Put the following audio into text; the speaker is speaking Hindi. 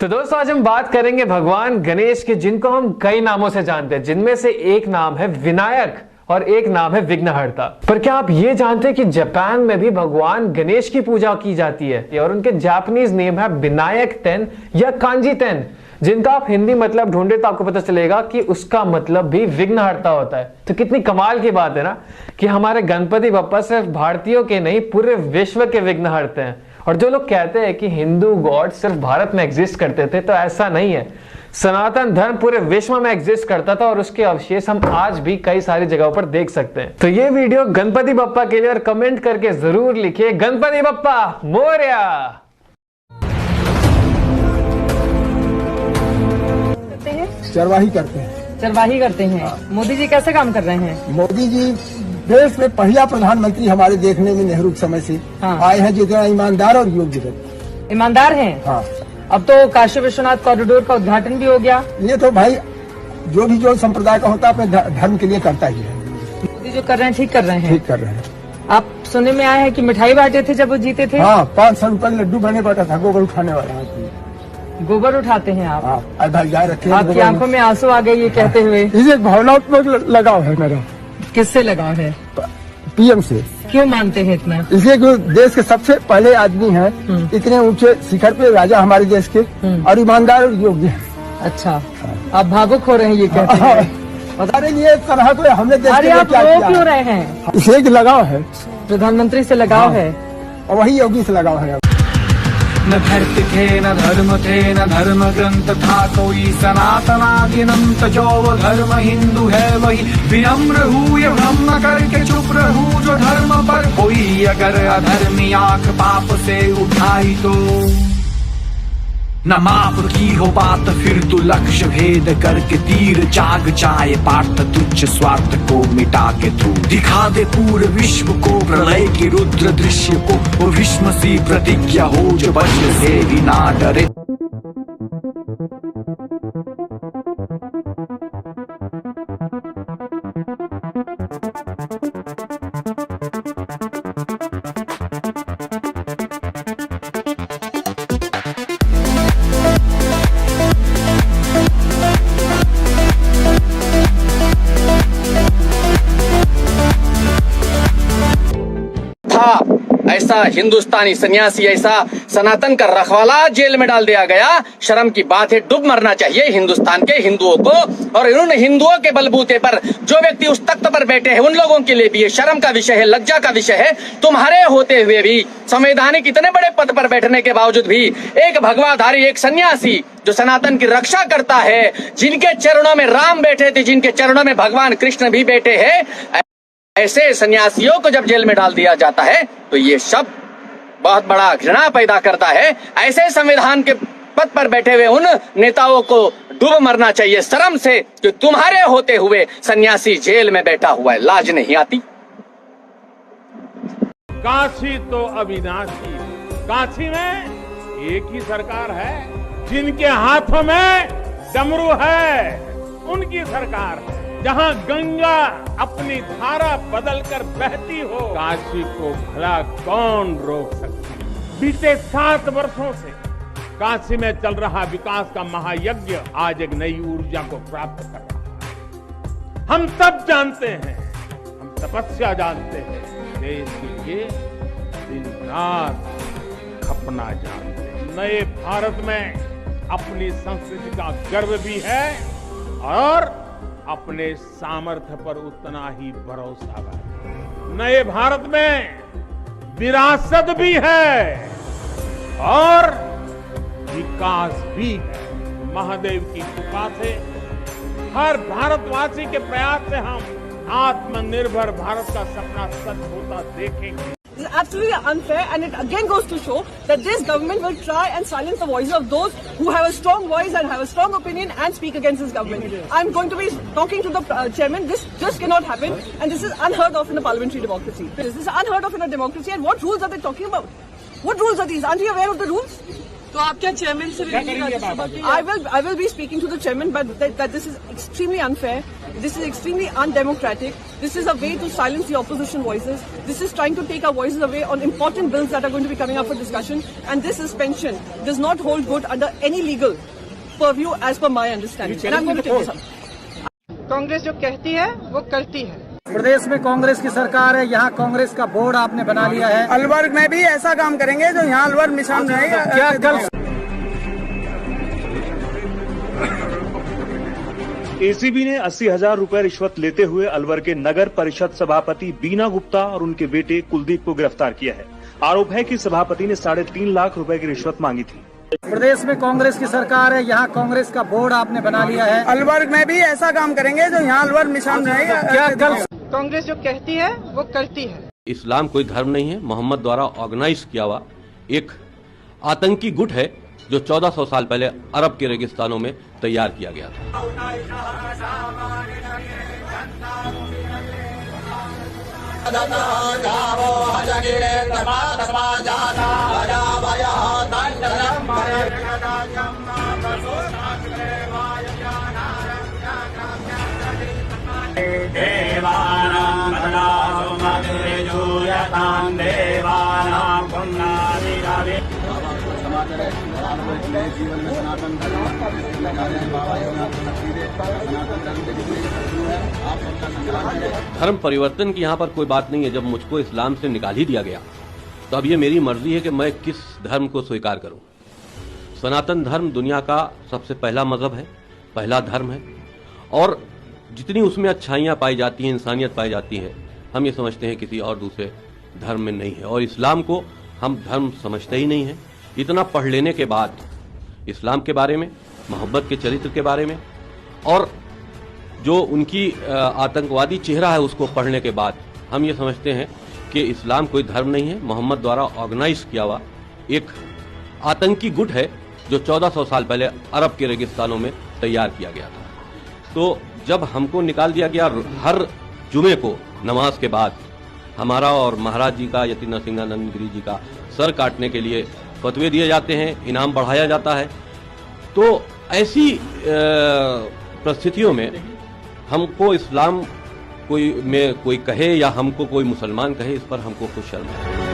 तो दोस्तों आज हम बात करेंगे भगवान गणेश के, जिनको हम कई नामों से जानते हैं, जिनमें से एक नाम है विनायक और एक नाम है विघ्नहर्ता। पर क्या आप ये जानते हैं कि जापान में भी भगवान गणेश की पूजा की जाती है और उनके जापानीज नेम है विनायक तेन या कांजी तेन, जिनका आप हिंदी मतलब ढूंढे तो आपको पता चलेगा कि उसका मतलब भी विघ्नहर्ता होता है। तो कितनी कमाल की बात है ना कि हमारे गणपति बप्पा सिर्फ भारतीयों के नहीं पूरे विश्व के विघ्नहर्ता हैं। और जो लोग कहते हैं कि हिंदू गॉड सिर्फ भारत में एग्जिस्ट करते थे, तो ऐसा नहीं है। सनातन धर्म पूरे विश्व में एग्जिस्ट करता था और उसके अवशेष हम आज भी कई सारी जगहों पर देख सकते हैं। तो ये वीडियो गणपति बप्पा के लिए, और कमेंट करके जरूर लिखिए गणपति बप्पा मोरया। चरवाही करते हैं। चरवाही करते हैं। मोदी जी कैसे काम कर रहे हैं? मोदी जी देश में पहला प्रधानमंत्री हमारे देखने में नेहरू के समय से आए हैं, जितना ईमानदार और योग्य ईमानदार हैं। हाँ। अब तो काशी विश्वनाथ कॉरिडोर का उद्घाटन भी हो गया। ये तो भाई जो संप्रदाय का होता है अपने धर्म के लिए करता ही है। मोदी जो कर रहे हैं ठीक कर रहे हैं। ठीक कर रहे हैं। आप सुनने में आए हैं कि मिठाई बांटे थे जब वो जीते थे। हाँ, 500 रुपए लड्डू बने पड़ा था। गोबर उठाने वाला आदमी। गोबर उठाते हैं आप? हाँ, रखे। आपकी आंखों में आंसू आ गए ये कहते हुए। इसे भावनात्मक लगाव है मेरा। किससे लगाव है? पीएम से। क्यों मानते हैं इतना? इसलिए कि देश के सबसे पहले आदमी हैं, इतने ऊंचे शिखर पे राजा हमारे देश के, और ईमानदार और योग्य हैं। अच्छा, आप भावुक हो रहे हैं ये कहते हैं। बता रहे ये तरह तो हमने देश के लिए क्या किया। क्यों रहे हैं? इसलिए लगाव है, प्रधानमंत्री से लगाव है और वही योगी से लगाव है। न धरती थे न धर्म थे न धर्म ग्रंथ था कोई सनातनादिनंत, जो वो धर्म हिंदू है वही विनम्र हूँ, ये भ्रम न करके चुप रहूँ जो धर्म पर कोई अगर अधर्मी आंख पाप से उठाई तो न माप की हो बात फिर तू लक्ष्य भेद करके तीर चाग चाहे पार्थ तुच्छ स्वार्थ को मिटा के तू दिखा दे पूरे विश्व को प्रलय की रुद्र दृश्य को, वो भीष्म सी प्रतिज्ञा हो जो वज्र से भी ना डरे। ऐसा हिंदुस्तानी सन्यासी, ऐसा सनातन का रखवाला जेल में डाल दिया गया। शर्म की बात है, डूब मरना चाहिए हिंदुस्तान के हिंदुओं को। और उन हिंदुओं के बलबूते पर जो व्यक्ति उस तख्त पर बैठे हैं, उन लोगों के लिए भी ये शर्म का विषय है, लज्जा का विषय है। तुम्हारे होते हुए भी, संवैधानिक इतने बड़े पद पर बैठने के बावजूद भी, एक भगवाधारी, एक सन्यासी जो सनातन की रक्षा करता है, जिनके चरणों में राम बैठे थे, जिनके चरणों में भगवान कृष्ण भी बैठे हैं, ऐसे सन्यासियों को जब जेल में डाल दिया जाता है तो ये शब्द बहुत बड़ा घृणा पैदा करता है। ऐसे संविधान के पद पर बैठे हुए उन नेताओं को डूब मरना चाहिए शर्म से कि तुम्हारे होते हुए सन्यासी जेल में बैठा हुआ है। लाज नहीं आती? काशी तो अविनाशी, काशी में एक ही सरकार है, जिनके हाथों में डमरू है उनकी सरकार है। जहां गंगा अपनी धारा बदलकर बहती हो, काशी को भला कौन रोक सकता है? बीते 7 वर्षों से काशी में चल रहा विकास का महायज्ञ आज एक नई ऊर्जा को प्राप्त कर रहा है। हम सब जानते हैं, हम तपस्या जानते हैं, देश के लिए दिन रात खपना जानते हैं। नए भारत में अपनी संस्कृति का गर्व भी है और अपने सामर्थ्य पर उतना ही भरोसा है। नए भारत में विरासत भी है और विकास भी है। महादेव की कृपा से, हर भारतवासी के प्रयास से हम आत्मनिर्भर भारत का सपना सच होता देखेंगे। This is absolutely unfair, and it again goes to show that this government will try and silence the voices of those who have a strong voice and have a strong opinion and speak against this government. I'm going to be talking to the chairman. This just cannot happen, and this is unheard of in a parliamentary democracy. This is unheard of in a democracy, and what rules are they talking about? What rules are these? Aren't you aware of the rules? तो आप क्या चेयरमैन से I will be speaking to the chairman, but that this is extremely unfair. This is extremely undemocratic. This is a way to silence the opposition voices. This is trying to take our voices away on important bills that are going to be coming up for discussion. And this suspension does not hold good under any legal purview, as per my understanding. And I'm going to take this up. Congress जो कहती है वो करती है। प्रदेश में कांग्रेस की सरकार है, यहाँ कांग्रेस का बोर्ड आपने बना लिया है। अलवर में भी ऐसा काम करेंगे जो यहाँ अलवर मिशन रहेगा। क्या कल एसीबी ने 80,000 रुपए रिश्वत लेते हुए अलवर के नगर परिषद सभापति बीना गुप्ता और उनके बेटे कुलदीप को गिरफ्तार किया है। आरोप है कि सभापति ने 3.5 लाख रुपए की रिश्वत मांगी थी। प्रदेश में कांग्रेस की सरकार है, यहाँ कांग्रेस का बोर्ड आपने बना लिया है। अलवर में भी ऐसा काम करेंगे जो यहाँ अलवर मिशन रहेगा। क्या कल कांग्रेस जो कहती है वो करती है। इस्लाम कोई धर्म नहीं है, मोहम्मद द्वारा ऑर्गेनाइज किया हुआ एक आतंकी गुट है जो 1400 साल पहले अरब के रेगिस्तानों में तैयार किया गया था। धर्म परिवर्तन की यहाँ पर कोई बात नहीं है। जब मुझको इस्लाम से निकाल ही दिया गया तो अब ये मेरी मर्जी है कि मैं किस धर्म को स्वीकार करूं। सनातन धर्म दुनिया का सबसे पहला मजहब है, पहला धर्म है, और जितनी उसमें अच्छाइयाँ पाई जाती हैं, इंसानियत पाई जाती है, हम ये समझते हैं किसी और दूसरे धर्म में नहीं है। और इस्लाम को हम धर्म समझते ही नहीं हैं। इतना पढ़ लेने के बाद इस्लाम के बारे में, मोहब्बत के चरित्र के बारे में और जो उनकी आतंकवादी चेहरा है उसको पढ़ने के बाद हम ये समझते हैं कि इस्लाम कोई धर्म नहीं है, मोहम्मद द्वारा ऑर्गेनाइज किया हुआ एक आतंकी गुट है जो 1400 साल पहले अरब के रेगिस्तानों में तैयार किया गया था। तो जब हमको निकाल दिया गया, हर जुमे को नमाज के बाद हमारा और महाराज जी का, यति नरसिंहानंद गिरी जी का सर काटने के लिए फतवे दिए जाते हैं, इनाम बढ़ाया जाता है। तो ऐसी परिस्थितियों में हमको इस्लाम कोई कहे या हमको कोई मुसलमान कहे, इस पर हमको कुछ शर्म है।